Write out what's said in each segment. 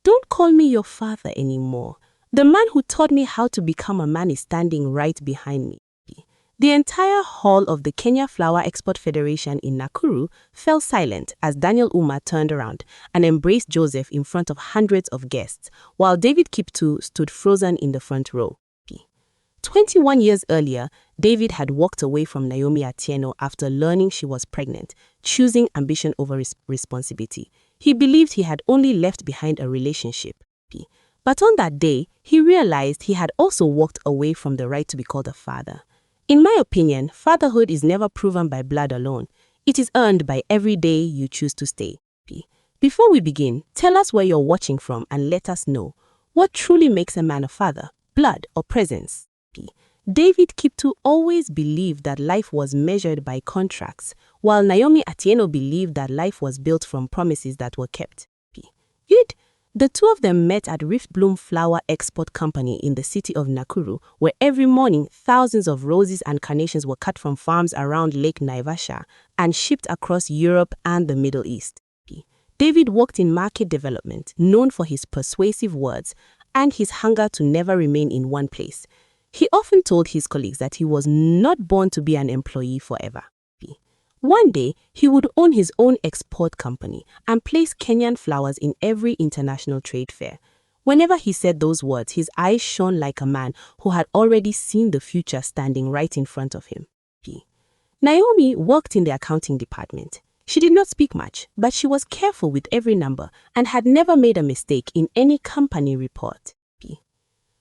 Don't call me your father anymore. The man who taught me how to become a man is standing right behind me. The entire hall of the Kenya Flower Export Federation in Nakuru fell silent as Daniel Uma turned around and embraced Joseph in front of hundreds of guests, while David Kiptoo stood frozen in the front row. 21 years earlier, David had walked away from Naomi Atieno after learning she was pregnant, choosing ambition over responsibility. He believed he had only left behind a relationship. But on that day, he realized he had also walked away from the right to be called a father. In my opinion, fatherhood is never proven by blood alone. It is earned by every day you choose to stay. Before we begin, tell us where you're watching from and let us know what truly makes a man a father, blood or presence. David Kiptoo always believed that life was measured by contracts, while Naomi Atieno believed that life was built from promises that were kept. The two of them met at Rift Bloom Flower Export Company in the city of Nakuru, where every morning thousands of roses and carnations were cut from farms around Lake Naivasha and shipped across Europe and the Middle East. David worked in market development, known for his persuasive words and his hunger to never remain in one place. He often told his colleagues that he was not born to be an employee forever. One day, he would own his own export company and place Kenyan flowers in every international trade fair. Whenever he said those words, his eyes shone like a man who had already seen the future standing right in front of him. Naomi worked in the accounting department. She did not speak much, but she was careful with every number and had never made a mistake in any company report.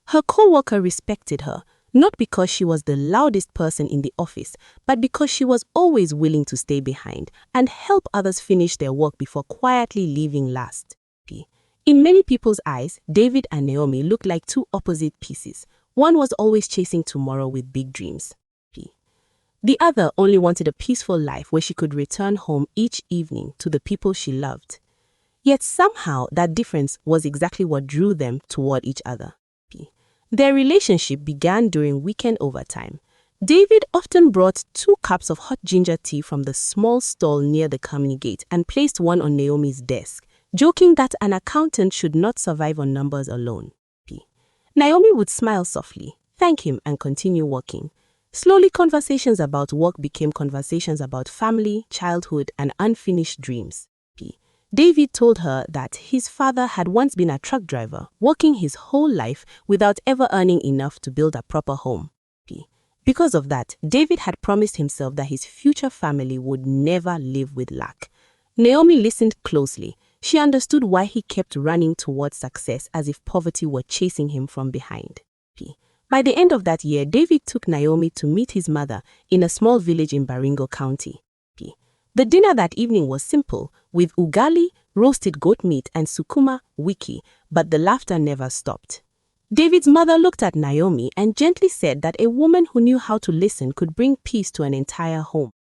Her co-worker respected her, not because she was the loudest person in the office, but because she was always willing to stay behind and help others finish their work before quietly leaving last. In many people's eyes, David and Naomi looked like two opposite pieces. One was always chasing tomorrow with big dreams. The other only wanted a peaceful life where she could return home each evening to the people she loved. Yet somehow that difference was exactly what drew them toward each other. Their relationship began during weekend overtime. David often brought 2 cups of hot ginger tea from the small stall near the company gate and placed one on Naomi's desk, joking that an accountant should not survive on numbers alone. Naomi would smile softly, thank him, and continue working. Slowly, conversations about work became conversations about family, childhood, and unfinished dreams. David told her that his father had once been a truck driver, working his whole life without ever earning enough to build a proper home. Because of that, David had promised himself that his future family would never live with lack. Naomi listened closely. She understood why he kept running towards success as if poverty were chasing him from behind. By the end of that year, David took Naomi to meet his mother in a small village in Baringo County. The dinner that evening was simple, with ugali, roasted goat meat, and sukuma wiki, but the laughter never stopped. David's mother looked at Naomi and gently said that a woman who knew how to listen could bring peace to an entire home.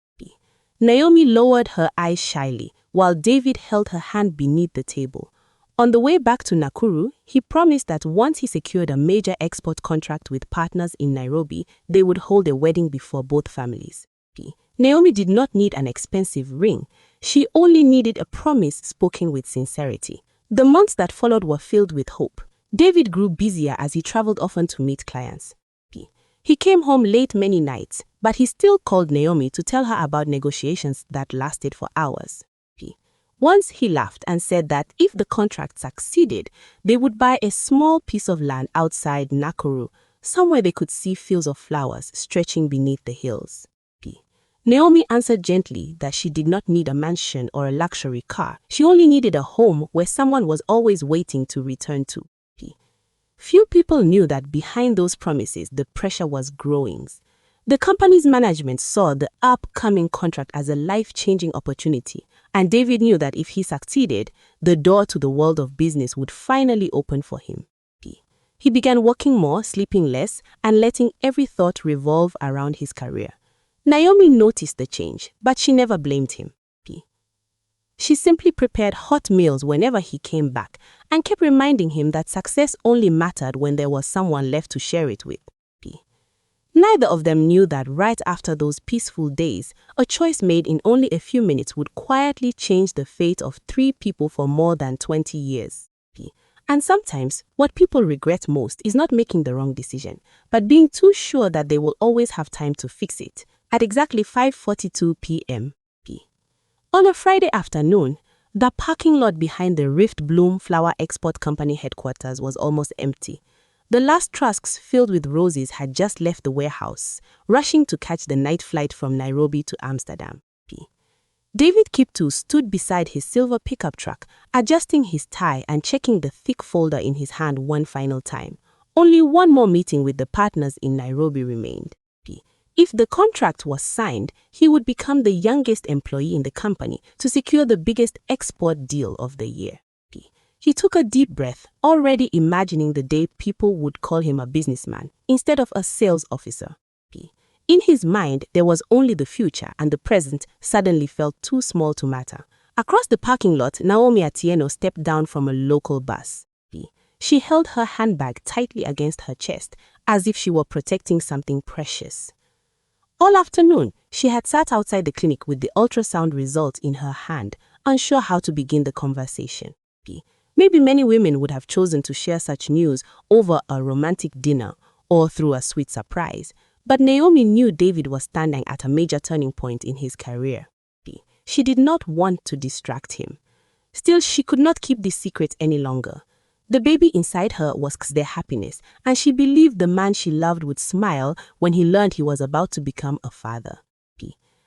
Naomi lowered her eyes shyly, while David held her hand beneath the table. On the way back to Nakuru, he promised that once he secured a major export contract with partners in Nairobi, they would hold a wedding before both families. Naomi did not need an expensive ring. She only needed a promise spoken with sincerity. The months that followed were filled with hope. David grew busier as he traveled often to meet clients. He came home late many nights, but he still called Naomi to tell her about negotiations that lasted for hours. Once he laughed and said that if the contract succeeded, they would buy a small piece of land outside Nakuru, somewhere they could see fields of flowers stretching beneath the hills. Naomi answered gently that she did not need a mansion or a luxury car. She only needed a home where someone was always waiting to return to. Few people knew that behind those promises, the pressure was growing. The company's management saw the upcoming contract as a life-changing opportunity, and David knew that if he succeeded, the door to the world of business would finally open for him. He began working more, sleeping less, and letting every thought revolve around his career. Naomi noticed the change, but she never blamed him. She simply prepared hot meals whenever he came back and kept reminding him that success only mattered when there was someone left to share it with. Neither of them knew that right after those peaceful days, a choice made in only a few minutes would quietly change the fate of 3 people for more than 20 years. And sometimes, what people regret most is not making the wrong decision, but being too sure that they will always have time to fix it. At exactly 5:42 p.m. On a Friday afternoon, the parking lot behind the Rift Bloom Flower Export Company headquarters was almost empty. The last trucks filled with roses had just left the warehouse, rushing to catch the night flight from Nairobi to Amsterdam. David Kiptoo stood beside his silver pickup truck, adjusting his tie and checking the thick folder in his hand one final time. Only one more meeting with the partners in Nairobi remained. If the contract was signed, he would become the youngest employee in the company to secure the biggest export deal of the year. He took a deep breath, already imagining the day people would call him a businessman instead of a sales officer. In his mind, there was only the future, and the present suddenly felt too small to matter. Across the parking lot, Naomi Atieno stepped down from a local bus. She held her handbag tightly against her chest, as if she were protecting something precious. All afternoon, she had sat outside the clinic with the ultrasound result in her hand, unsure how to begin the conversation. Maybe many women would have chosen to share such news over a romantic dinner or through a sweet surprise. But Naomi knew David was standing at a major turning point in his career. She did not want to distract him. Still, she could not keep this secret any longer. The baby inside her was their happiness, and she believed the man she loved would smile when he learned he was about to become a father.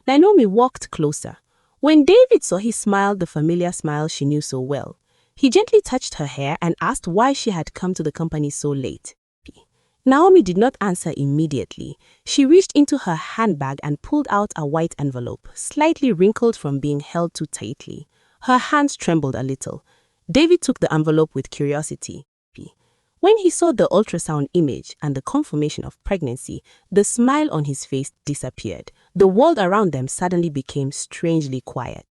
Naomi walked closer. When David saw his smile, the familiar smile she knew so well, he gently touched her hair and asked why she had come to the company so late. Naomi did not answer immediately. She reached into her handbag and pulled out a white envelope, slightly wrinkled from being held too tightly. Her hands trembled a little. David took the envelope with curiosity. When he saw the ultrasound image and the confirmation of pregnancy, the smile on his face disappeared. The world around them suddenly became strangely quiet.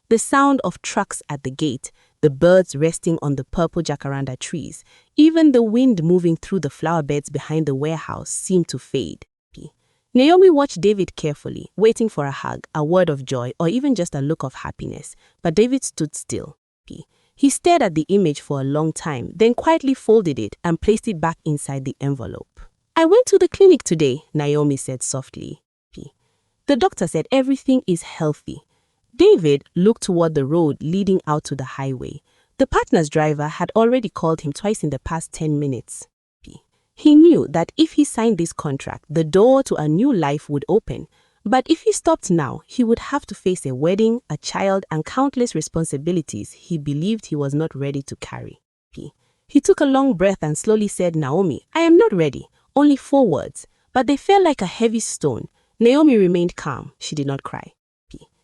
The sound of trucks at the gate, the birds resting on the purple jacaranda trees, even the wind moving through the flower beds behind the warehouse seemed to fade. Naomi watched David carefully, waiting for a hug, a word of joy, or even just a look of happiness. But David stood still. He stared at the image for a long time, then quietly folded it and placed it back inside the envelope. "I went to the clinic today," Naomi said softly. "The doctor said everything is healthy." David looked toward the road leading out to the highway. The partner's driver had already called him twice in the past 10 minutes. He knew that if he signed this contract, the door to a new life would open. But if he stopped now, he would have to face a wedding, a child, and countless responsibilities he believed he was not ready to carry. He took a long breath and slowly said, "Naomi, I am not ready." Only 4 words, but they fell like a heavy stone. Naomi remained calm. She did not cry.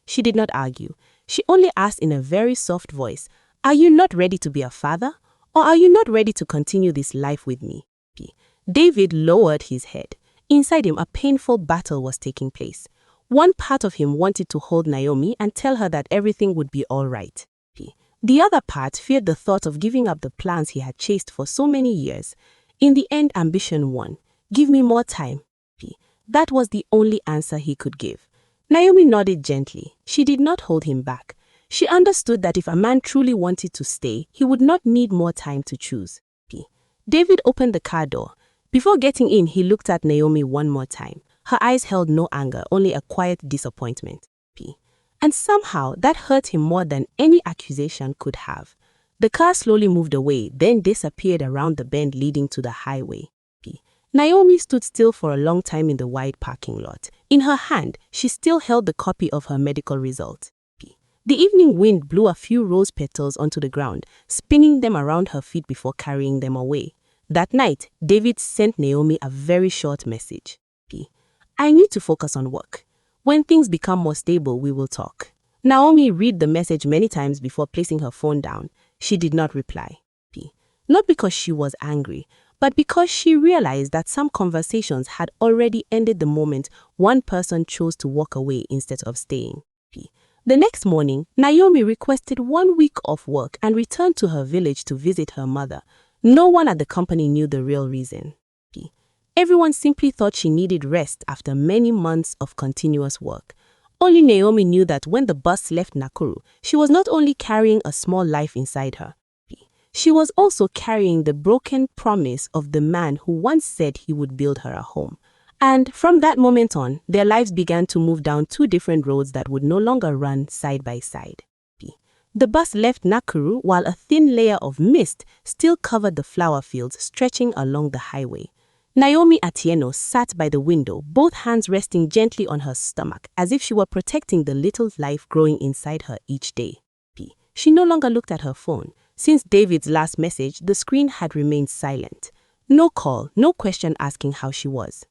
She did not argue. She only asked in a very soft voice, "Are you not ready to be a father? Or are you not ready to continue this life with me?" David lowered his head. Inside him, a painful battle was taking place. One part of him wanted to hold Naomi and tell her that everything would be all right. The other part feared the thought of giving up the plans he had chased for so many years. In the end, ambition won. "Give me more time." That was the only answer he could give. Naomi nodded gently. She did not hold him back. She understood that if a man truly wanted to stay, he would not need more time to choose. David opened the car door. Before getting in, he looked at Naomi one more time. Her eyes held no anger, only a quiet disappointment. And somehow, that hurt him more than any accusation could have. The car slowly moved away, then disappeared around the bend leading to the highway. Naomi stood still for a long time in the wide parking lot. In her hand, she still held the copy of her medical result. The evening wind blew a few rose petals onto the ground, spinning them around her feet before carrying them away. That night, David sent Naomi a very short message. "I need to focus on work. When things become more stable, we will talk." Naomi read the message many times before placing her phone down. She did not reply. Not because she was angry, but because she realized that some conversations had already ended the moment one person chose to walk away instead of staying. The next morning, Naomi requested 1 week off work and returned to her village to visit her mother. No one at the company knew the real reason. Everyone simply thought she needed rest after many months of continuous work. Only Naomi knew that when the bus left Nakuru, she was not only carrying a small life inside her. She was also carrying the broken promise of the man who once said he would build her a home. And from that moment on, their lives began to move down two different roads that would no longer run side by side. The bus left Nakuru while a thin layer of mist still covered the flower fields stretching along the highway. Naomi Atieno sat by the window, both hands resting gently on her stomach, as if she were protecting the little life growing inside her each day. She no longer looked at her phone. Since David's last message, the screen had remained silent. No call, no question asking how she was.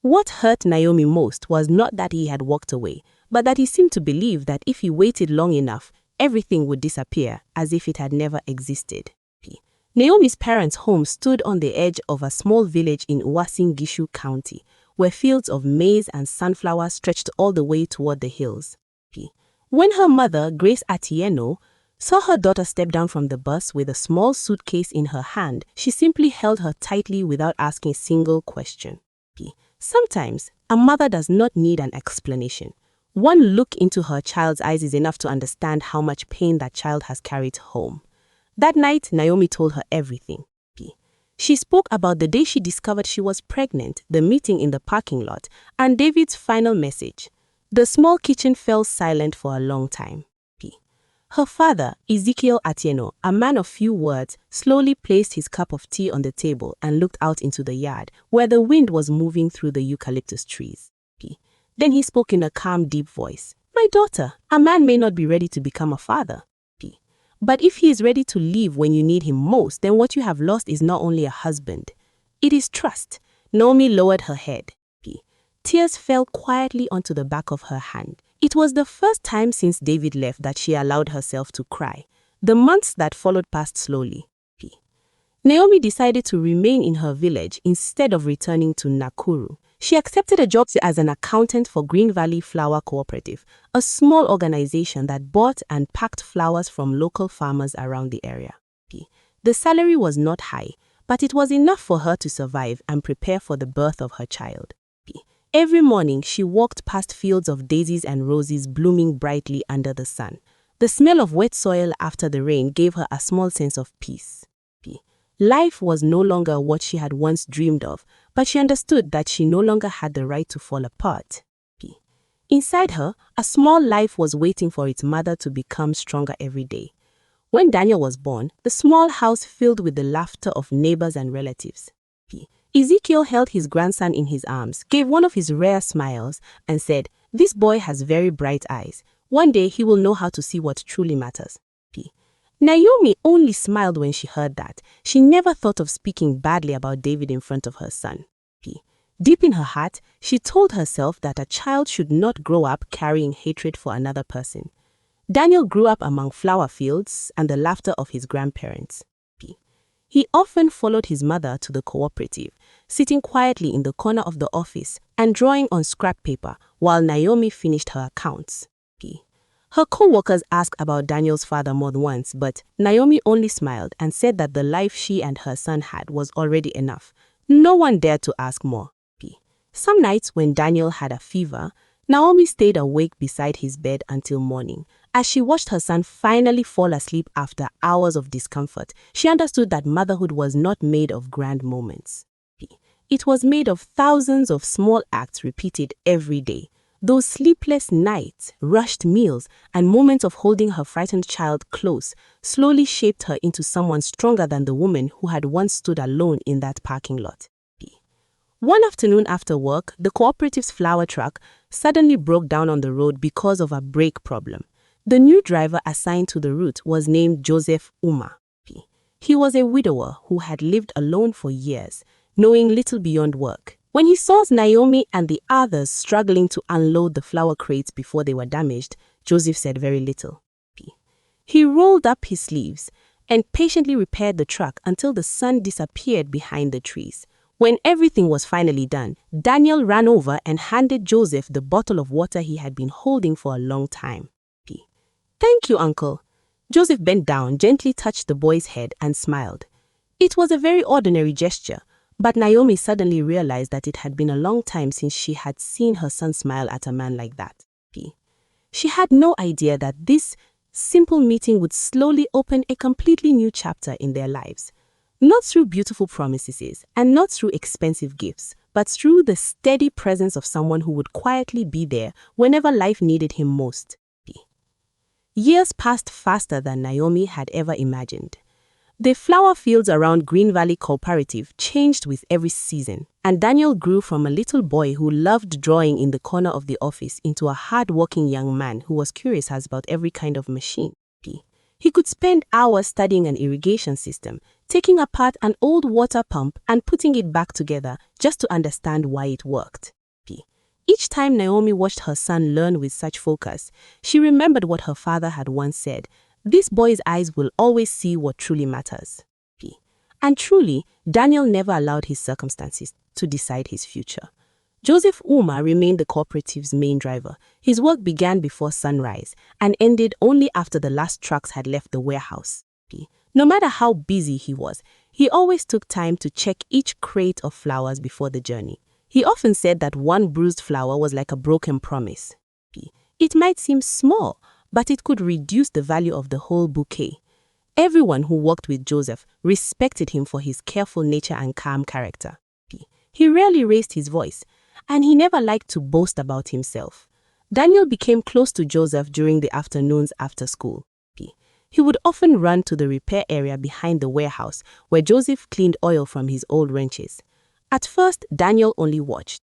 What hurt Naomi most was not that he had walked away, but that he seemed to believe that if he waited long enough, everything would disappear as if it had never existed. Naomi's parents' home stood on the edge of a small village in Uasin Gishu County, where fields of maize and sunflowers stretched all the way toward the hills. When her mother, Grace Atieno, saw her daughter step down from the bus with a small suitcase in her hand, she simply held her tightly without asking a single question. Sometimes, a mother does not need an explanation. One look into her child's eyes is enough to understand how much pain that child has carried home. That night, Naomi told her everything. She spoke about the day she discovered she was pregnant, the meeting in the parking lot, and David's final message. The small kitchen fell silent for a long time. Her father, Ezekiel Atieno, a man of few words, slowly placed his cup of tea on the table and looked out into the yard, where the wind was moving through the eucalyptus trees. Then he spoke in a calm, deep voice. "My daughter, a man may not be ready to become a father. But if he is ready to leave when you need him most, then what you have lost is not only a husband. It is trust." Naomi lowered her head. Tears fell quietly onto the back of her hand. It was the first time since David left that she allowed herself to cry. The months that followed passed slowly. Naomi decided to remain in her village instead of returning to Nakuru. She accepted a job as an accountant for Green Valley Flower Cooperative, a small organization that bought and packed flowers from local farmers around the area. The salary was not high, but it was enough for her to survive and prepare for the birth of her child. Every morning, she walked past fields of daisies and roses blooming brightly under the sun. The smell of wet soil after the rain gave her a small sense of peace. Life was no longer what she had once dreamed of, but she understood that she no longer had the right to fall apart. Inside her, a small life was waiting for its mother to become stronger every day. When Daniel was born, the small house filled with the laughter of neighbors and relatives. Ezekiel held his grandson in his arms, gave one of his rare smiles, and said, "This boy has very bright eyes. One day he will know how to see what truly matters." Naomi only smiled when she heard that. She never thought of speaking badly about David in front of her son. Deep in her heart, she told herself that a child should not grow up carrying hatred for another person. Daniel grew up among flower fields and the laughter of his grandparents. He often followed his mother to the cooperative, sitting quietly in the corner of the office and drawing on scrap paper while Naomi finished her accounts. Her co-workers asked about Daniel's father more than once, but Naomi only smiled and said that the life she and her son had was already enough. No one dared to ask more. Some nights when Daniel had a fever, Naomi stayed awake beside his bed until morning. As she watched her son finally fall asleep after hours of discomfort, she understood that motherhood was not made of grand moments. It was made of thousands of small acts repeated every day. Those sleepless nights, rushed meals, and moments of holding her frightened child close slowly shaped her into someone stronger than the woman who had once stood alone in that parking lot. One afternoon after work, the cooperative's flower truck suddenly broke down on the road because of a brake problem. The new driver assigned to the route was named Joseph Uma. He was a widower who had lived alone for years, knowing little beyond work. When he saw Naomi and the others struggling to unload the flower crates before they were damaged, Joseph said very little. He rolled up his sleeves and patiently repaired the truck until the sun disappeared behind the trees. When everything was finally done, Daniel ran over and handed Joseph the bottle of water he had been holding for a long time. "Thank you, Uncle." Joseph bent down, gently touched the boy's head, and smiled. It was a very ordinary gesture, but Naomi suddenly realized that it had been a long time since she had seen her son smile at a man like that. She had no idea that this simple meeting would slowly open a completely new chapter in their lives. Not through beautiful promises and not through expensive gifts, but through the steady presence of someone who would quietly be there whenever life needed him most. Years passed faster than Naomi had ever imagined. The flower fields around Green Valley Cooperative changed with every season, and Daniel grew from a little boy who loved drawing in the corner of the office into a hard-working young man who was curious as about every kind of machine. He could spend hours studying an irrigation system, taking apart an old water pump and putting it back together just to understand why it worked. Each time Naomi watched her son learn with such focus, she remembered what her father had once said: "This boy's eyes will always see what truly matters." And truly, Daniel never allowed his circumstances to decide his future. Joseph Uma remained the cooperative's main driver. His work began before sunrise and ended only after the last trucks had left the warehouse. No matter how busy he was, he always took time to check each crate of flowers before the journey. He often said that one bruised flower was like a broken promise. It might seem small, but it could reduce the value of the whole bouquet. Everyone who worked with Joseph respected him for his careful nature and calm character. He rarely raised his voice, and he never liked to boast about himself. Daniel became close to Joseph during the afternoons after school. He would often run to the repair area behind the warehouse where Joseph cleaned oil from his old wrenches. At first, Daniel only watched.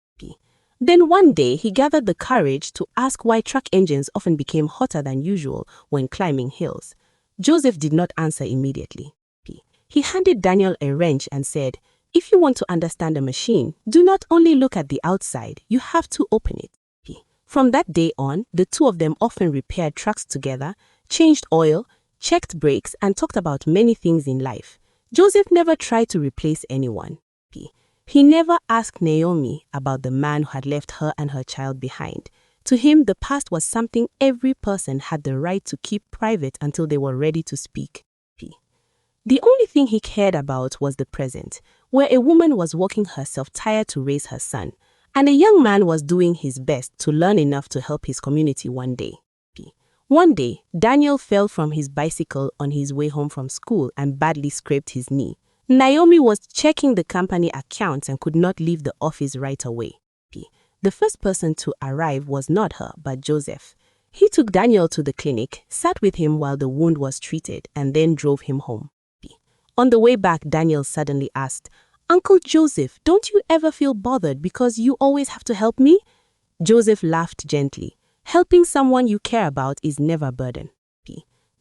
Then one day, he gathered the courage to ask why truck engines often became hotter than usual when climbing hills. Joseph did not answer immediately. He handed Daniel a wrench and said, "If you want to understand a machine, do not only look at the outside, you have to open it." From that day on, the two of them often repaired trucks together, changed oil, checked brakes, and talked about many things in life. Joseph never tried to replace anyone. He never asked Naomi about the man who had left her and her child behind. To him, the past was something every person had the right to keep private until they were ready to speak. The only thing he cared about was the present, where a woman was working herself tired to raise her son, and a young man was doing his best to learn enough to help his community one day. One day, Daniel fell from his bicycle on his way home from school and badly scraped his knee. Naomi was checking the company accounts and could not leave the office right away. The first person to arrive was not her, but Joseph. He took Daniel to the clinic, sat with him while the wound was treated, and then drove him home. On the way back, Daniel suddenly asked, "Uncle Joseph, don't you ever feel bothered because you always have to help me?" Joseph laughed gently. Helping someone you care about is never a burden.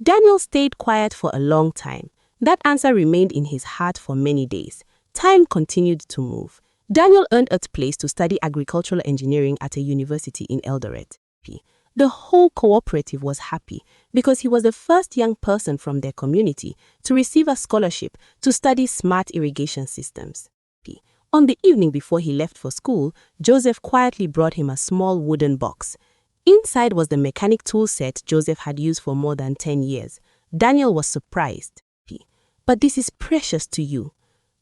Daniel stayed quiet for a long time. That answer remained in his heart for many days. Time continued to move. Daniel earned a place to study agricultural engineering at a university in Eldoret. The whole cooperative was happy because he was the first young person from their community to receive a scholarship to study smart irrigation systems. On the evening before he left for school, Joseph quietly brought him a small wooden box. Inside was the mechanic tool set Joseph had used for more than 10 years. Daniel was surprised. "But this is precious to you."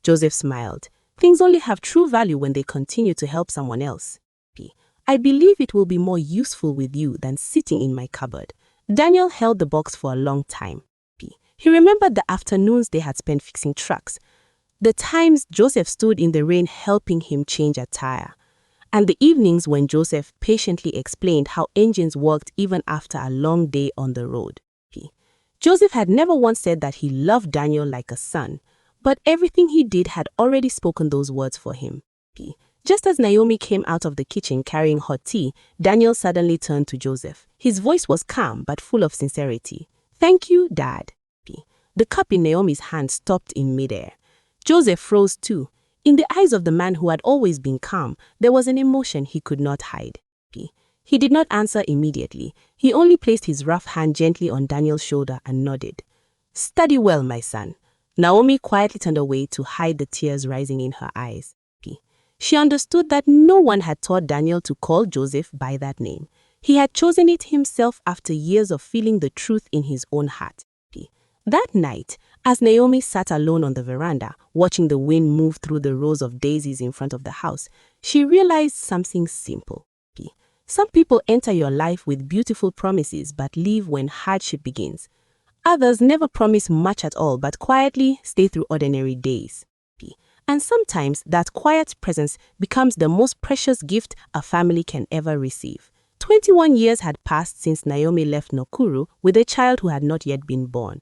Joseph smiled. "Things only have true value when they continue to help someone else. I believe it will be more useful with you than sitting in my cupboard." Daniel held the box for a long time. He remembered the afternoons they had spent fixing trucks, the times Joseph stood in the rain helping him change a tire, and the evenings when Joseph patiently explained how engines worked even after a long day on the road. Joseph had never once said that he loved Daniel like a son, but everything he did had already spoken those words for him. Just as Naomi came out of the kitchen carrying hot tea, Daniel suddenly turned to Joseph. His voice was calm but full of sincerity. "Thank you, Dad." The cup in Naomi's hand stopped in midair. Joseph froze too. In the eyes of the man who had always been calm, there was an emotion he could not hide. He did not answer immediately. He only placed his rough hand gently on Daniel's shoulder and nodded. "Study well, my son." Naomi quietly turned away to hide the tears rising in her eyes. She understood that no one had taught Daniel to call Joseph by that name. He had chosen it himself after years of feeling the truth in his own heart. That night, as Naomi sat alone on the veranda, watching the wind move through the rows of daisies in front of the house, she realized something simple. Some people enter your life with beautiful promises but leave when hardship begins. Others never promise much at all but quietly stay through ordinary days. And sometimes that quiet presence becomes the most precious gift a family can ever receive. 21 years had passed since Naomi left Nakuru with a child who had not yet been born.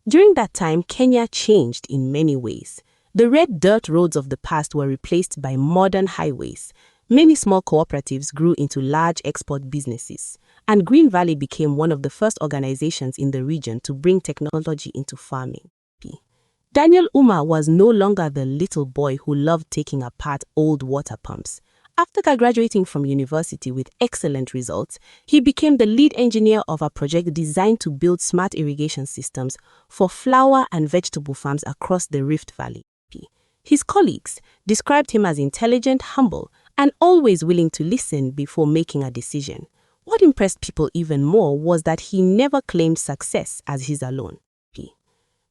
During that time, Kenya changed in many ways. The red dirt roads of the past were replaced by modern highways. Many small cooperatives grew into large export businesses, and Green Valley became one of the first organizations in the region to bring technology into farming. Daniel Uma was no longer the little boy who loved taking apart old water pumps. After graduating from university with excellent results, he became the lead engineer of a project designed to build smart irrigation systems for flower and vegetable farms across the Rift Valley. His colleagues described him as intelligent, humble, and always willing to listen before making a decision. What impressed people even more was that he never claimed success as his alone.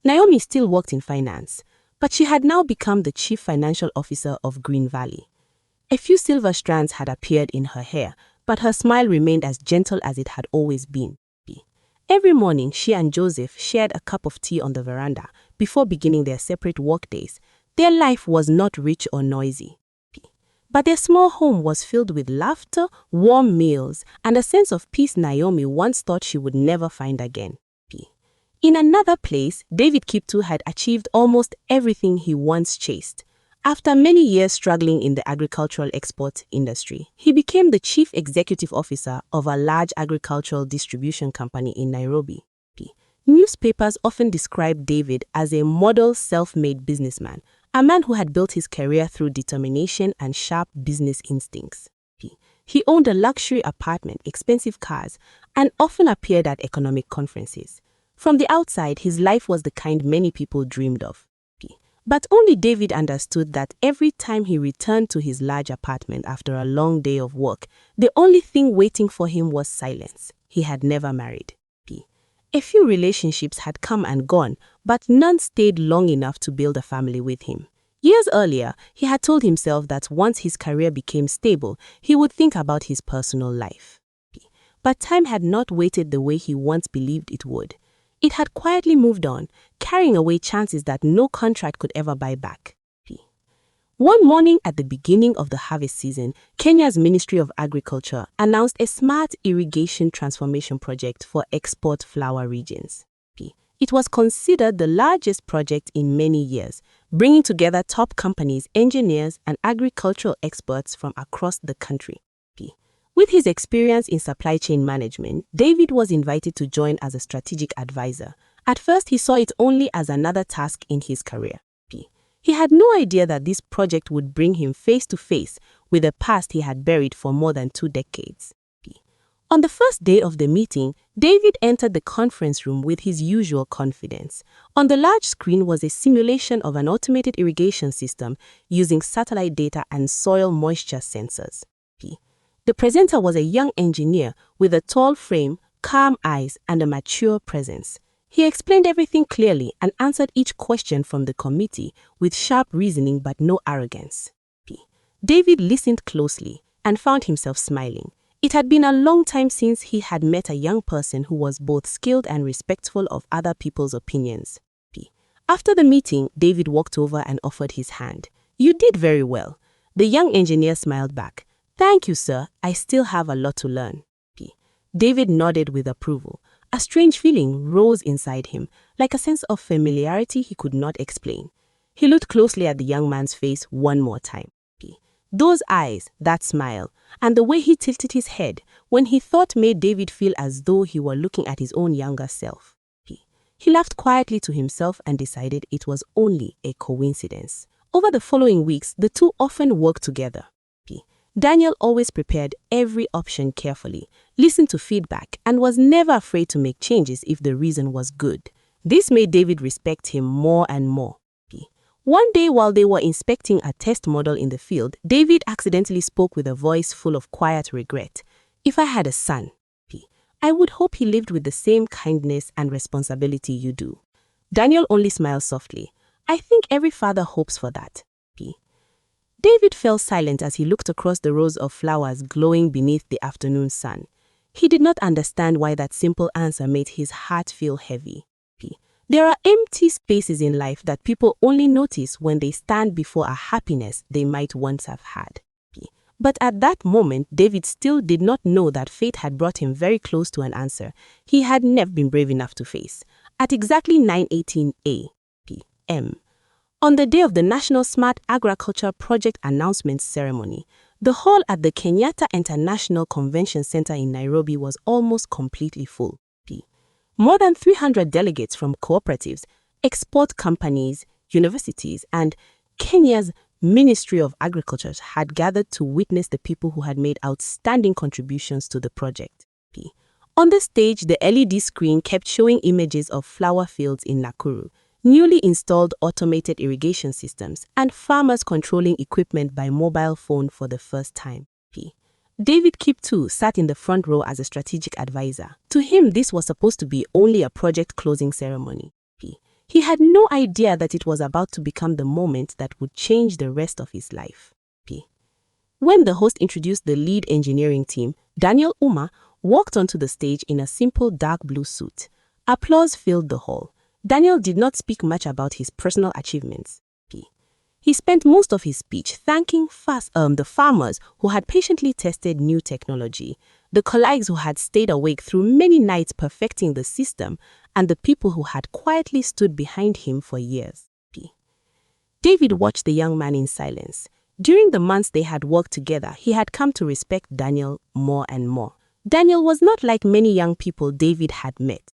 Naomi still worked in finance, but she had now become the chief financial officer of Green Valley. A few silver strands had appeared in her hair, but her smile remained as gentle as it had always been. Every morning, she and Joseph shared a cup of tea on the veranda before beginning their separate work days. Their life was not rich or noisy, but their small home was filled with laughter, warm meals, and a sense of peace Naomi once thought she would never find again. In another place, David Kiptoo had achieved almost everything he once chased. After many years struggling in the agricultural export industry, he became the chief executive officer of a large agricultural distribution company in Nairobi. Newspapers often described David as a model self-made businessman, a man who had built his career through determination and sharp business instincts. He owned a luxury apartment, expensive cars, and often appeared at economic conferences. From the outside, his life was the kind many people dreamed of. But only David understood that every time he returned to his large apartment after a long day of work, the only thing waiting for him was silence. He had never married. A few relationships had come and gone, but none stayed long enough to build a family with him. Years earlier, he had told himself that once his career became stable, he would think about his personal life. But time had not waited the way he once believed it would. It had quietly moved on, carrying away chances that no contract could ever buy back. One morning at the beginning of the harvest season, Kenya's Ministry of Agriculture announced a smart irrigation transformation project for export flower regions. It was considered the largest project in many years, bringing together top companies, engineers, and agricultural experts from across the country. With his experience in supply chain management, David was invited to join as a strategic advisor. At first, he saw it only as another task in his career. He had no idea that this project would bring him face to face with a past he had buried for more than 2 decades. On the first day of the meeting, David entered the conference room with his usual confidence. On the large screen was a simulation of an automated irrigation system using satellite data and soil moisture sensors. The presenter was a young engineer with a tall frame, calm eyes, and a mature presence. He explained everything clearly and answered each question from the committee with sharp reasoning but no arrogance. David listened closely and found himself smiling. It had been a long time since he had met a young person who was both skilled and respectful of other people's opinions. After the meeting, David walked over and offered his hand. "You did very well." The young engineer smiled back. "Thank you, sir. I still have a lot to learn." David nodded with approval. A strange feeling rose inside him, like a sense of familiarity he could not explain. He looked closely at the young man's face one more time. Those eyes, that smile, and the way he tilted his head when he thought made David feel as though he were looking at his own younger self. He laughed quietly to himself and decided it was only a coincidence. Over the following weeks, the two often worked together. Daniel always prepared every option carefully, listened to feedback, and was never afraid to make changes if the reason was good. This made David respect him more and more. One day while they were inspecting a test model in the field, David accidentally spoke with a voice full of quiet regret. "If I had a son, I would hope he lived with the same kindness and responsibility you do." Daniel only smiled softly. "I think every father hopes for that." David fell silent as he looked across the rows of flowers glowing beneath the afternoon sun. He did not understand why that simple answer made his heart feel heavy. There are empty spaces in life that people only notice when they stand before a happiness they might once have had. But at that moment, David still did not know that fate had brought him very close to an answer he had never been brave enough to face. At exactly 9:18 a.m., on the day of the National Smart Agriculture Project announcement ceremony, the hall at the Kenyatta International Convention Center in Nairobi was almost completely full. More than 300 delegates from cooperatives, export companies, universities, and Kenya's Ministry of Agriculture had gathered to witness the people who had made outstanding contributions to the project. On the stage, the LED screen kept showing images of flower fields in Nakuru, newly installed automated irrigation systems, and farmers controlling equipment by mobile phone for the first time. David Kiptoo sat in the front row as a strategic advisor. To him, this was supposed to be only a project closing ceremony. He had no idea that it was about to become the moment that would change the rest of his life. When the host introduced the lead engineering team, Daniel Uma walked onto the stage in a simple dark blue suit. Applause filled the hall. Daniel did not speak much about his personal achievements. He spent most of his speech thanking the farmers who had patiently tested new technology, the colleagues who had stayed awake through many nights perfecting the system, and the people who had quietly stood behind him for years. David watched the young man in silence. During the months they had worked together, he had come to respect Daniel more and more. Daniel was not like many young people David had met.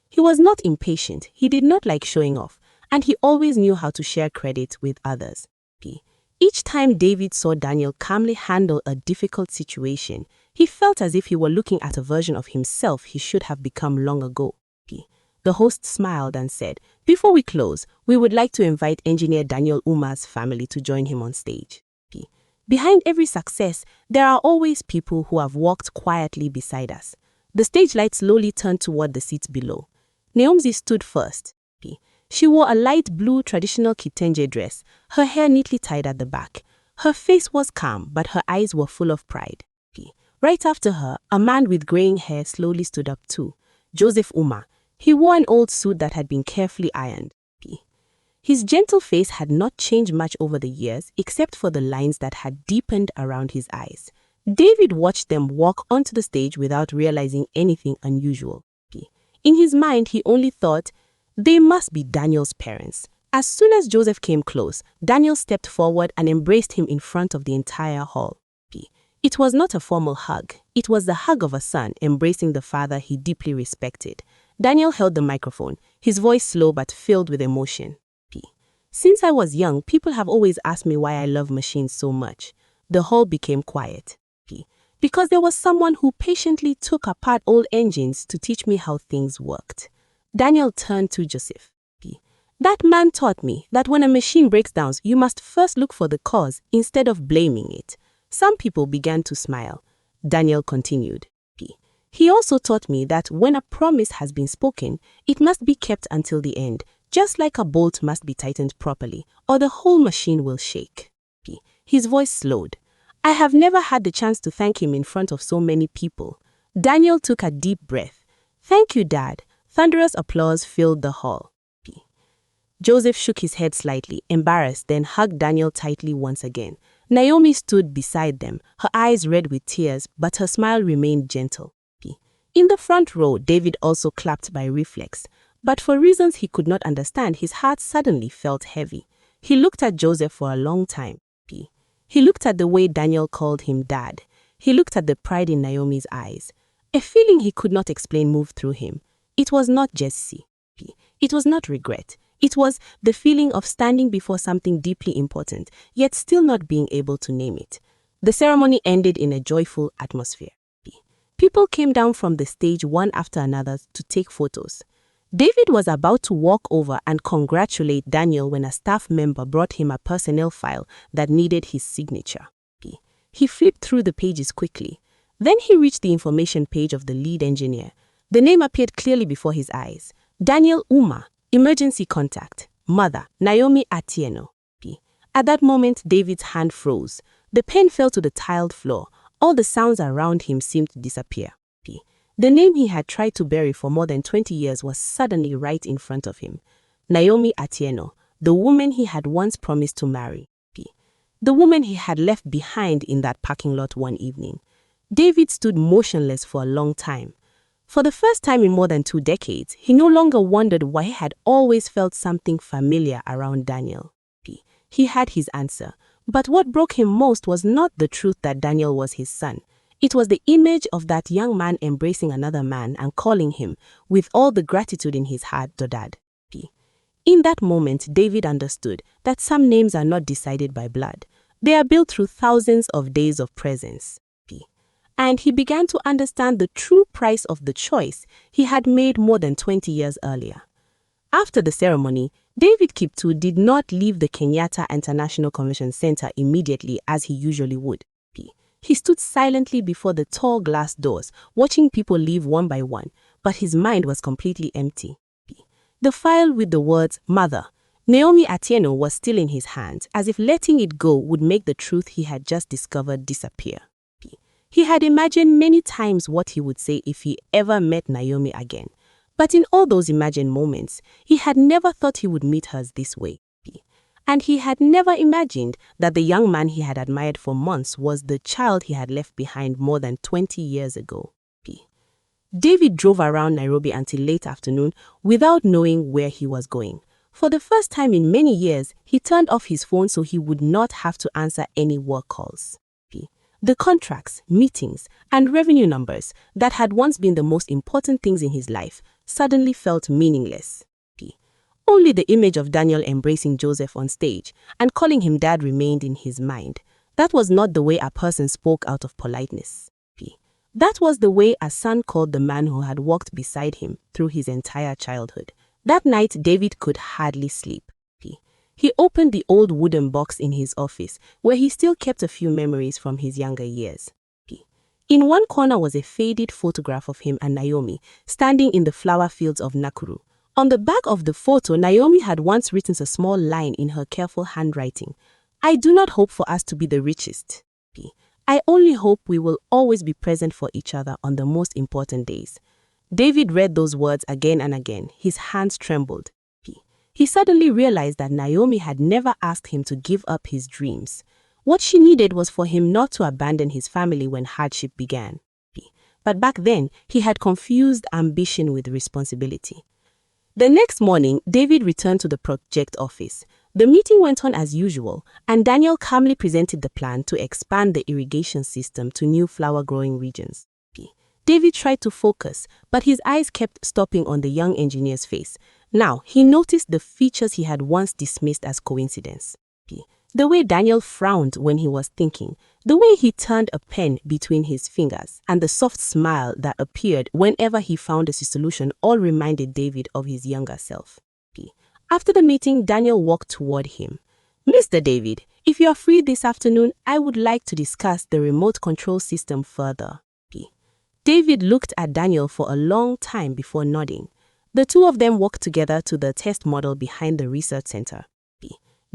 He was not impatient, he did not like showing off, and he always knew how to share credit with others. Each time David saw Daniel calmly handle a difficult situation, he felt as if he were looking at a version of himself he should have become long ago. The host smiled and said, "Before we close, we would like to invite engineer Daniel Uma's family to join him on stage." Behind every success, there are always people who have walked quietly beside us. The stage light slowly turned toward the seats below. Naomi stood first. She wore a light blue traditional kitenge dress, her hair neatly tied at the back. Her face was calm, but her eyes were full of pride. Right after her, a man with graying hair slowly stood up too, Joseph Uma. He wore an old suit that had been carefully ironed. His gentle face had not changed much over the years, except for the lines that had deepened around his eyes. David watched them walk onto the stage without realizing anything unusual. In his mind, he only thought, they must be Daniel's parents. As soon as Joseph came close, Daniel stepped forward and embraced him in front of the entire hall. It was not a formal hug. It was the hug of a son embracing the father he deeply respected. Daniel held the microphone, his voice slow but filled with emotion. Since I was young, people have always asked me why I love machines so much. The hall became quiet. Because there was someone who patiently took apart old engines to teach me how things worked. Daniel turned to Joseph. That man taught me that when a machine breaks down, you must first look for the cause instead of blaming it. Some people began to smile. Daniel continued. He also taught me that when a promise has been spoken, it must be kept until the end, just like a bolt must be tightened properly, or the whole machine will shake. His voice slowed. I have never had the chance to thank him in front of so many people. Daniel took a deep breath. Thank you, Dad. Thunderous applause filled the hall. Joseph shook his head slightly, embarrassed, then hugged Daniel tightly once again. Naomi stood beside them, her eyes red with tears, but her smile remained gentle. In the front row, David also clapped by reflex, but for reasons he could not understand, his heart suddenly felt heavy. He looked at Joseph for a long time. He looked at the way Daniel called him Dad. He looked at the pride in Naomi's eyes. A feeling he could not explain moved through him. It was not jealousy. It was not regret. It was the feeling of standing before something deeply important, yet still not being able to name it. The ceremony ended in a joyful atmosphere. People came down from the stage one after another to take photos. David was about to walk over and congratulate Daniel when a staff member brought him a personnel file that needed his signature. He flipped through the pages quickly. Then he reached the information page of the lead engineer. The name appeared clearly before his eyes. Daniel Uma, emergency contact, mother, Naomi Atieno. At that moment, David's hand froze. The pen fell to the tiled floor. All the sounds around him seemed to disappear. The name he had tried to bury for more than 20 years was suddenly right in front of him. Naomi Atieno, the woman he had once promised to marry. The woman he had left behind in that parking lot one evening. David stood motionless for a long time. For the first time in more than 2 decades, he no longer wondered why he had always felt something familiar around Daniel. He had his answer, but what broke him most was not the truth that Daniel was his son. It was the image of that young man embracing another man and calling him, with all the gratitude in his heart, Dad. In that moment, David understood that some names are not decided by blood. They are built through thousands of days of presence. And he began to understand the true price of the choice he had made more than 20 years earlier. After the ceremony, David Kiptoo did not leave the Kenyatta International Convention Center immediately as he usually would. He stood silently before the tall glass doors, watching people leave one by one, but his mind was completely empty. The file with the words, Mother, Naomi Atieno, was still in his hands, as if letting it go would make the truth he had just discovered disappear. He had imagined many times what he would say if he ever met Naomi again. But in all those imagined moments, he had never thought he would meet her this way. And he had never imagined that the young man he had admired for months was the child he had left behind more than 20 years ago. David drove around Nairobi until late afternoon without knowing where he was going. For the first time in many years, he turned off his phone so he would not have to answer any work calls. The contracts, meetings, and revenue numbers that had once been the most important things in his life suddenly felt meaningless. Only the image of Daniel embracing Joseph on stage and calling him Dad remained in his mind. That was not the way a person spoke out of politeness. That was the way a son called the man who had walked beside him through his entire childhood. That night, David could hardly sleep. He opened the old wooden box in his office, where he still kept a few memories from his younger years. In one corner was a faded photograph of him and Naomi, standing in the flower fields of Nakuru. On the back of the photo, Naomi had once written a small line in her careful handwriting. I do not hope for us to be the richest. I only hope we will always be present for each other on the most important days. David read those words again and again. His hands trembled. He suddenly realized that Naomi had never asked him to give up his dreams. What she needed was for him not to abandon his family when hardship began. But back then, he had confused ambition with responsibility. The next morning, David returned to the project office. The meeting went on as usual, and Daniel calmly presented the plan to expand the irrigation system to new flower-growing regions. David tried to focus, but his eyes kept stopping on the young engineer's face. Now, he noticed the features he had once dismissed as coincidence. The way Daniel frowned when he was thinking, the way he turned a pen between his fingers, and the soft smile that appeared whenever he found a solution all reminded David of his younger self. After the meeting, Daniel walked toward him. Mr. David, if you are free this afternoon, I would like to discuss the remote control system further. David looked at Daniel for a long time before nodding. The two of them walked together to the test model behind the research center.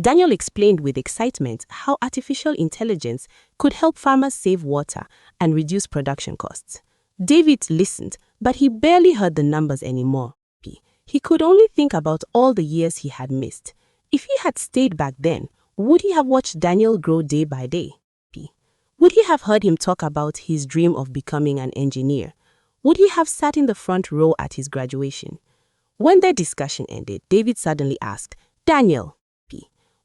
Daniel explained with excitement how artificial intelligence could help farmers save water and reduce production costs. David listened, but he barely heard the numbers anymore. He could only think about all the years he had missed. If he had stayed back then, would he have watched Daniel grow day by day? Would he have heard him talk about his dream of becoming an engineer? Would he have sat in the front row at his graduation? When their discussion ended, David suddenly asked, Daniel,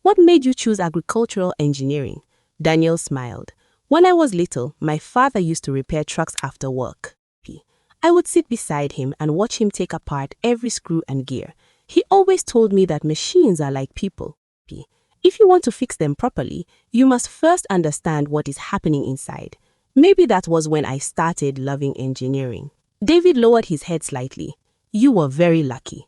what made you choose agricultural engineering? Daniel smiled. When I was little, my father used to repair trucks after work. I would sit beside him and watch him take apart every screw and gear. He always told me that machines are like people. If you want to fix them properly, you must first understand what is happening inside. Maybe that was when I started loving engineering. David lowered his head slightly. You were very lucky.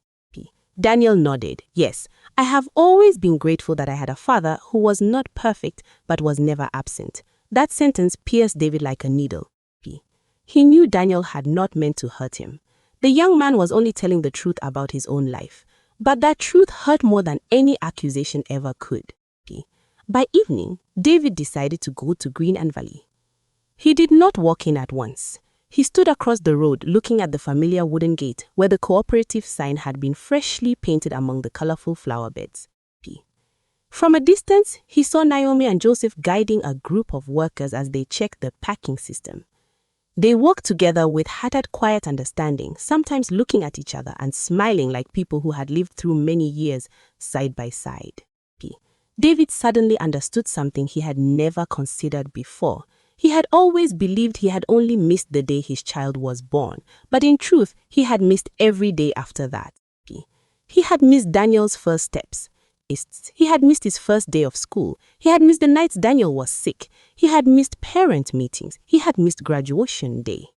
Daniel nodded. Yes, I have always been grateful that I had a father who was not perfect but was never absent. That sentence pierced David like a needle. He knew Daniel had not meant to hurt him. The young man was only telling the truth about his own life. But that truth hurt more than any accusation ever could. By evening, David decided to go to Green and Valley. He did not walk in at once. He stood across the road looking at the familiar wooden gate where the cooperative sign had been freshly painted among the colorful flower beds. From a distance, he saw Naomi and Joseph guiding a group of workers as they checked the packing system. They worked together with hearted, quiet understanding, sometimes looking at each other and smiling like people who had lived through many years side by side. David suddenly understood something he had never considered before. He had always believed he had only missed the day his child was born, but in truth, he had missed every day after that. He had missed Daniel's first steps. He had missed his first day of school. He had missed the nights Daniel was sick. He had missed parent meetings. He had missed graduation day.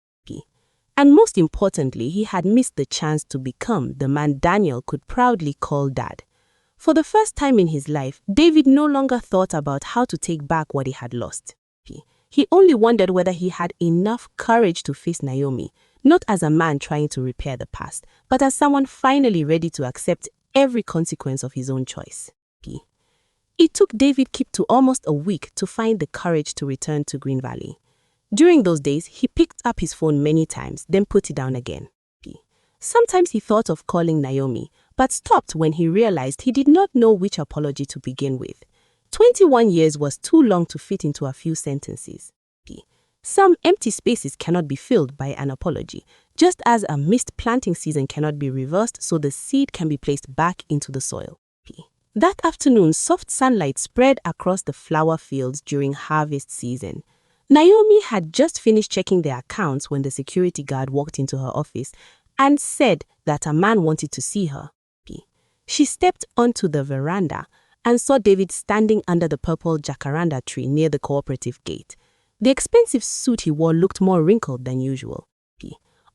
And most importantly, he had missed the chance to become the man Daniel could proudly call dad. For the first time in his life, David no longer thought about how to take back what he had lost. He only wondered whether he had enough courage to face Naomi, not as a man trying to repair the past, but as someone finally ready to accept every consequence of his own choice. It took David Kipto almost a week to find the courage to return to Green Valley. During those days, he picked up his phone many times, then put it down again. Sometimes he thought of calling Naomi, but stopped when he realized he did not know which apology to begin with. 21 years was too long to fit into a few sentences. Some empty spaces cannot be filled by an apology, just as a missed planting season cannot be reversed so the seed can be placed back into the soil. That afternoon, soft sunlight spread across the flower fields during harvest season. Naomi had just finished checking their accounts when the security guard walked into her office and said that a man wanted to see her. She stepped onto the veranda and saw David standing under the purple jacaranda tree near the cooperative gate. The expensive suit he wore looked more wrinkled than usual.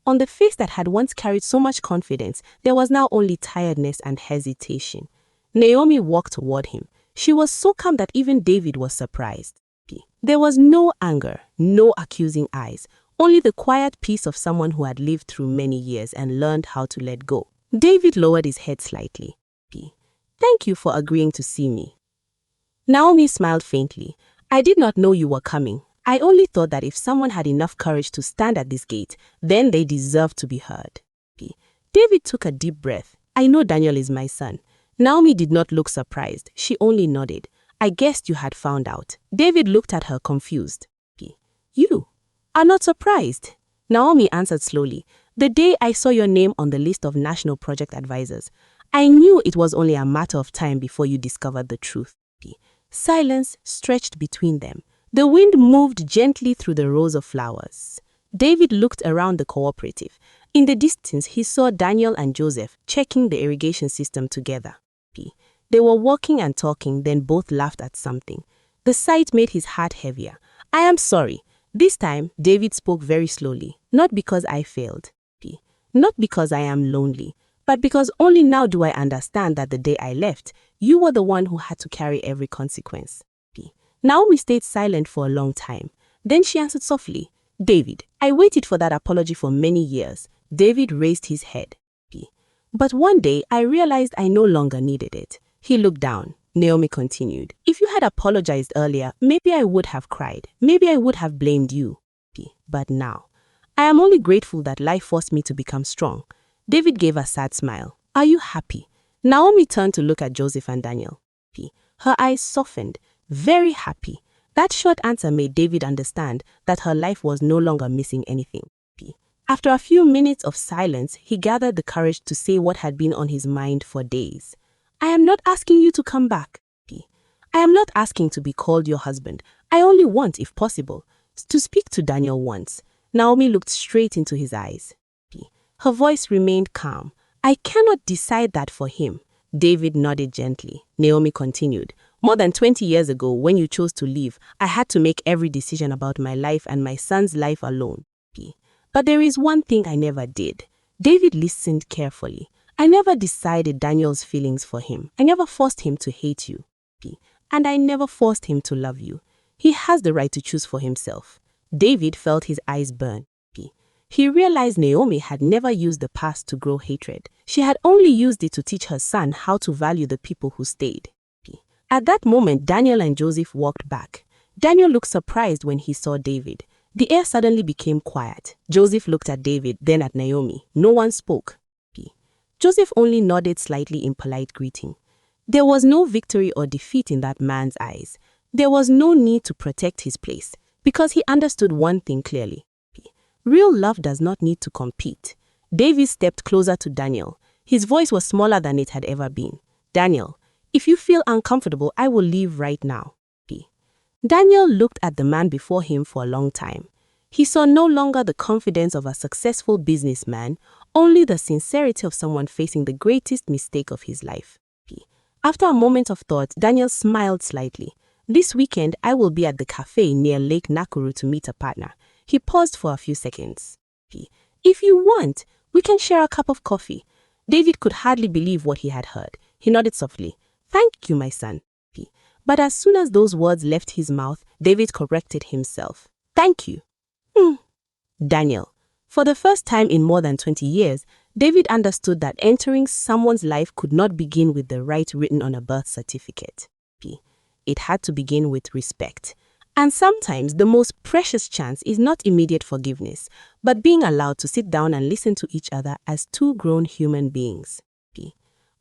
On the face that had once carried so much confidence, there was now only tiredness and hesitation. Naomi walked toward him. She was so calm that even David was surprised. There was no anger, no accusing eyes, only the quiet peace of someone who had lived through many years and learned how to let go. David lowered his head slightly. "Thank you for agreeing to see me." Naomi smiled faintly. "I did not know you were coming. I only thought that if someone had enough courage to stand at this gate, then they deserved to be heard." David took a deep breath. "I know Daniel is my son." Naomi did not look surprised. She only nodded. "I guessed you had found out." David looked at her confused. "You are not surprised?" Naomi answered slowly. "The day I saw your name on the list of national project advisors, I knew it was only a matter of time before you discovered the truth." Silence stretched between them. The wind moved gently through the rows of flowers. David looked around the cooperative. In the distance, he saw Daniel and Joseph checking the irrigation system together. They were walking and talking, then both laughed at something. The sight made his heart heavier. "I am sorry." This time, David spoke very slowly. "Not because I failed. Not because I am lonely. But because only now do I understand that the day I left, you were the one who had to carry every consequence." Naomi stayed silent for a long time. Then she answered softly, "David, I waited for that apology for many years." David raised his head. "But one day I realized I no longer needed it." He looked down. Naomi continued, "If you had apologized earlier, maybe I would have cried. Maybe I would have blamed you. But now, I am only grateful that life forced me to become strong." David gave a sad smile. "Are you happy?" Naomi turned to look at Joseph and Daniel. Her eyes softened. "Very happy." That short answer made David understand that her life was no longer missing anything. After a few minutes of silence, he gathered the courage to say what had been on his mind for days. "I am not asking you to come back. I am not asking to be called your husband. I only want, if possible, to speak to Daniel once." Naomi looked straight into his eyes. Her voice remained calm. "I cannot decide that for him." David nodded gently. Naomi continued, "More than 20 years ago, when you chose to leave, I had to make every decision about my life and my son's life alone. But there is one thing I never did." David listened carefully. "I never decided Daniel's feelings for him. I never forced him to hate you. And I never forced him to love you. He has the right to choose for himself." David felt his eyes burn. He realized Naomi had never used the past to grow hatred. She had only used it to teach her son how to value the people who stayed. At that moment, Daniel and Joseph walked back. Daniel looked surprised when he saw David. The air suddenly became quiet. Joseph looked at David, then at Naomi. No one spoke. Joseph only nodded slightly in polite greeting. There was no victory or defeat in that man's eyes. There was no need to protect his place, because he understood one thing clearly. Real love does not need to compete. David stepped closer to Daniel. His voice was smaller than it had ever been. Daniel, if you feel uncomfortable, I will leave right now. Daniel looked at the man before him for a long time. He saw no longer the confidence of a successful businessman, only the sincerity of someone facing the greatest mistake of his life. After a moment of thought, Daniel smiled slightly. This weekend, I will be at the cafe near Lake Nakuru to meet a partner. He paused for a few seconds. If you want, we can share a cup of coffee. David could hardly believe what he had heard. He nodded softly. Thank you, my son. But as soon as those words left his mouth, David corrected himself. Thank you. Daniel. For the first time in more than 20 years, David understood that entering someone's life could not begin with the right written on a birth certificate. It had to begin with respect. And sometimes the most precious chance is not immediate forgiveness, but being allowed to sit down and listen to each other as two grown human beings.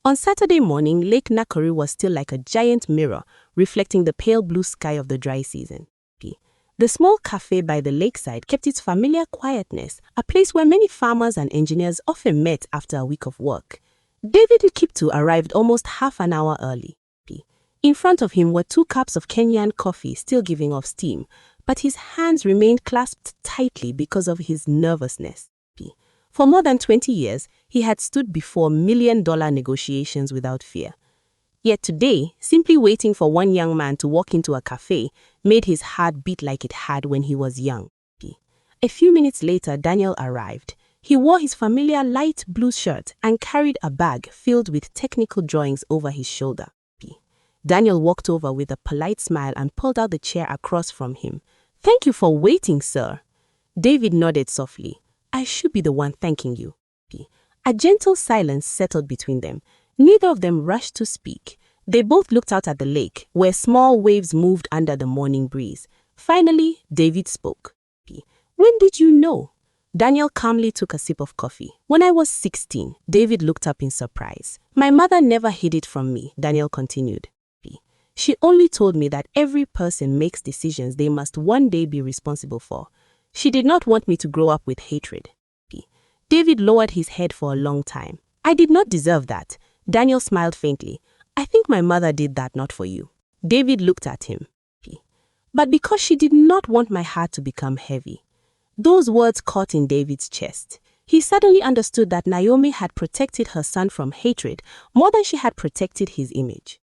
On Saturday morning, Lake Nakuru was still like a giant mirror, reflecting the pale blue sky of the dry season. The small cafe by the lakeside kept its familiar quietness, a place where many farmers and engineers often met after a week of work. David Kipto arrived almost half an hour early. In front of him were 2 cups of Kenyan coffee still giving off steam, but his hands remained clasped tightly because of his nervousness. For more than 20 years, he had stood before million-dollar negotiations without fear. Yet today, simply waiting for one young man to walk into a cafe made his heart beat like it had when he was young. A few minutes later, Daniel arrived. He wore his familiar light blue shirt and carried a bag filled with technical drawings over his shoulder. Daniel walked over with a polite smile and pulled out the chair across from him. Thank you for waiting, sir. David nodded softly. I should be the one thanking you. A gentle silence settled between them. Neither of them rushed to speak. They both looked out at the lake, where small waves moved under the morning breeze. Finally, David spoke. When did you know? Daniel calmly took a sip of coffee. When I was 16, David looked up in surprise. My mother never hid it from me, Daniel continued. She only told me that every person makes decisions they must one day be responsible for. She did not want me to grow up with hatred. David lowered his head for a long time. I did not deserve that. Daniel smiled faintly. I think my mother did that not for you. David looked at him. But because she did not want my heart to become heavy. Those words caught in David's chest. He suddenly understood that Naomi had protected her son from hatred more than she had protected his image.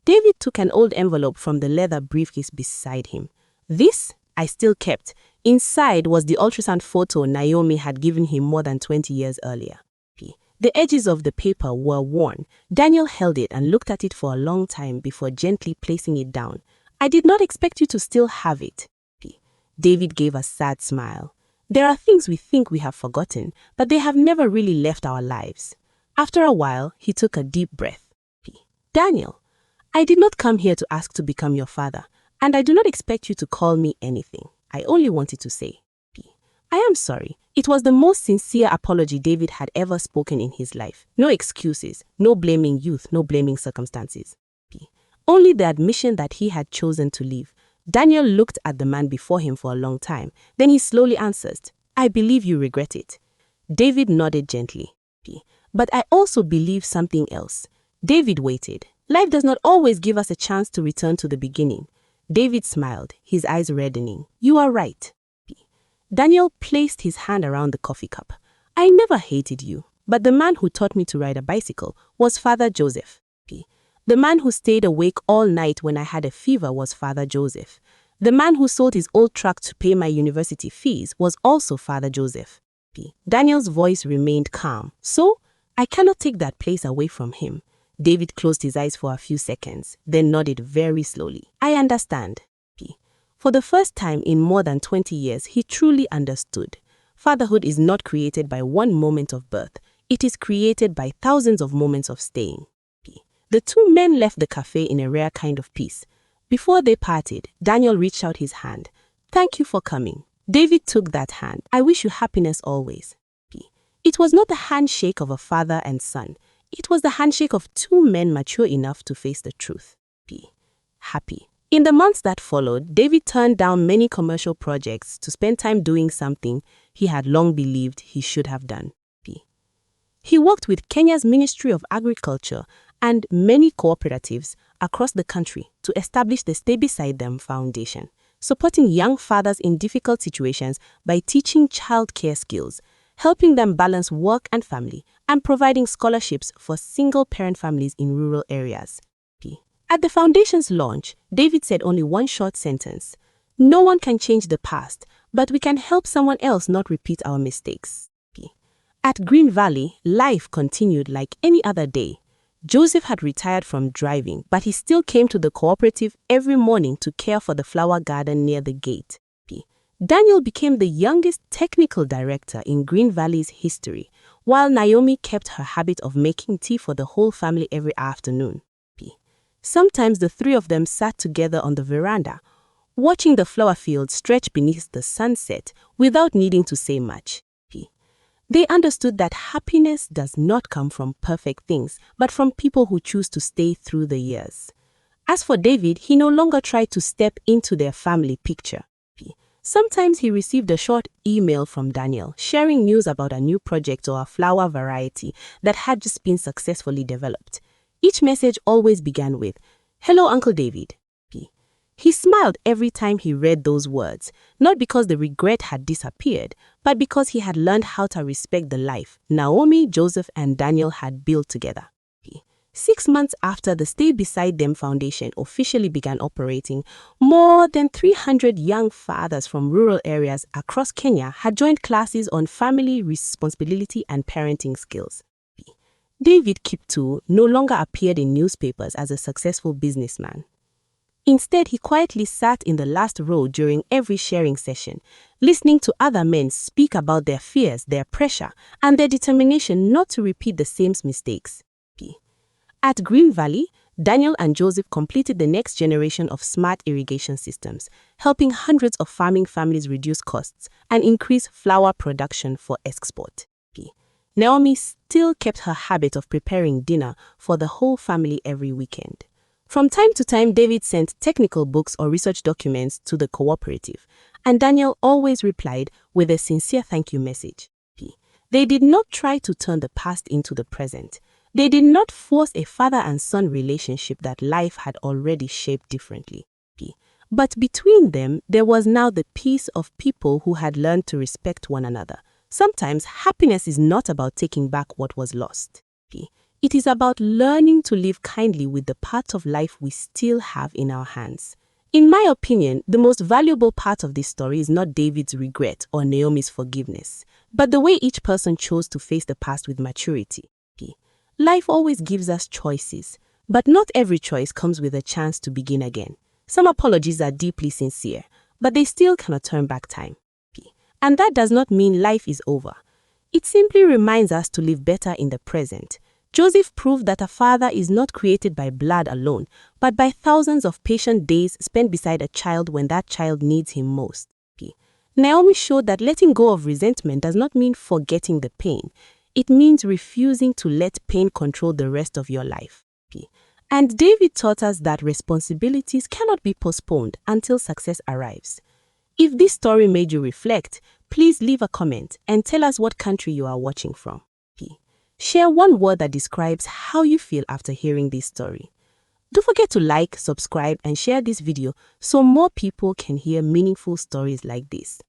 David took an old envelope from the leather briefcase beside him. This I still kept. Inside was the ultrasound photo Naomi had given him more than 20 years earlier. The edges of the paper were worn. Daniel held it and looked at it for a long time before gently placing it down. I did not expect you to still have it. David gave a sad smile. There are things we think we have forgotten, but they have never really left our lives. After a while, he took a deep breath. Daniel, I did not come here to ask to become your father, and I do not expect you to call me anything. I only wanted to say, I am sorry. It was the most sincere apology David had ever spoken in his life. No excuses, no blaming youth, no blaming circumstances. Only the admission that he had chosen to leave. Daniel looked at the man before him for a long time. Then he slowly answered, I believe you regret it. David nodded gently. But I also believe something else. David waited. Life does not always give us a chance to return to the beginning. David smiled, his eyes reddening. You are right. Daniel placed his hand around the coffee cup. I never hated you, but the man who taught me to ride a bicycle was Father Joseph. The man who stayed awake all night when I had a fever was Father Joseph. The man who sold his old truck to pay my university fees was also Father Joseph. Daniel's voice remained calm. So, I cannot take that place away from him. David closed his eyes for a few seconds, then nodded very slowly. I understand. For the first time in more than 20 years, he truly understood. Fatherhood is not created by one moment of birth. It is created by thousands of moments of staying. The two men left the cafe in a rare kind of peace. Before they parted, Daniel reached out his hand. "Thank you for coming." David took that hand. "I wish you happiness always." It was not the handshake of a father and son. It was the handshake of two men mature enough to face the truth. Happy. In the months that followed, David turned down many commercial projects to spend time doing something he had long believed he should have done. He worked with Kenya's Ministry of Agriculture and many cooperatives across the country to establish the Stay Beside Them Foundation, supporting young fathers in difficult situations by teaching childcare skills, helping them balance work and family, and providing scholarships for single-parent families in rural areas. At the foundation's launch, David said only one short sentence: "No one can change the past, but we can help someone else not repeat our mistakes." At Green Valley, life continued like any other day. Joseph had retired from driving, but he still came to the cooperative every morning to care for the flower garden near the gate. Daniel became the youngest technical director in Green Valley's history, while Naomi kept her habit of making tea for the whole family every afternoon. Sometimes the three of them sat together on the veranda, watching the flower fields stretch beneath the sunset without needing to say much. They understood that happiness does not come from perfect things, but from people who choose to stay through the years. As for David, he no longer tried to step into their family picture. Sometimes he received a short email from Daniel, sharing news about a new project or a flower variety that had just been successfully developed. Each message always began with, "Hello, Uncle David." He smiled every time he read those words, not because the regret had disappeared, but because he had learned how to respect the life Naomi, Joseph, and Daniel had built together. 6 months after the Stay Beside Them Foundation officially began operating, more than 300 young fathers from rural areas across Kenya had joined classes on family responsibility and parenting skills. David Kiptoo no longer appeared in newspapers as a successful businessman. Instead, he quietly sat in the last row during every sharing session, listening to other men speak about their fears, their pressure, and their determination not to repeat the same mistakes. At Green Valley, Daniel and Joseph completed the next generation of smart irrigation systems, helping hundreds of farming families reduce costs and increase flour production for export. Naomi still kept her habit of preparing dinner for the whole family every weekend. From time to time, David sent technical books or research documents to the cooperative, and Daniel always replied with a sincere thank you message. They did not try to turn the past into the present. They did not force a father and son relationship that life had already shaped differently. But between them, there was now the peace of people who had learned to respect one another. Sometimes happiness is not about taking back what was lost. It is about learning to live kindly with the part of life we still have in our hands. In my opinion, the most valuable part of this story is not David's regret or Naomi's forgiveness, but the way each person chose to face the past with maturity. Life always gives us choices, but not every choice comes with a chance to begin again. Some apologies are deeply sincere, but they still cannot turn back time. And that does not mean life is over. It simply reminds us to live better in the present. Joseph proved that a father is not created by blood alone, but by thousands of patient days spent beside a child when that child needs him most. Naomi showed that letting go of resentment does not mean forgetting the pain. It means refusing to let pain control the rest of your life. And David taught us that responsibilities cannot be postponed until success arrives. If this story made you reflect, please leave a comment and tell us what country you are watching from. Share one word that describes how you feel after hearing this story. Don't forget to like, subscribe, and share this video so more people can hear meaningful stories like this.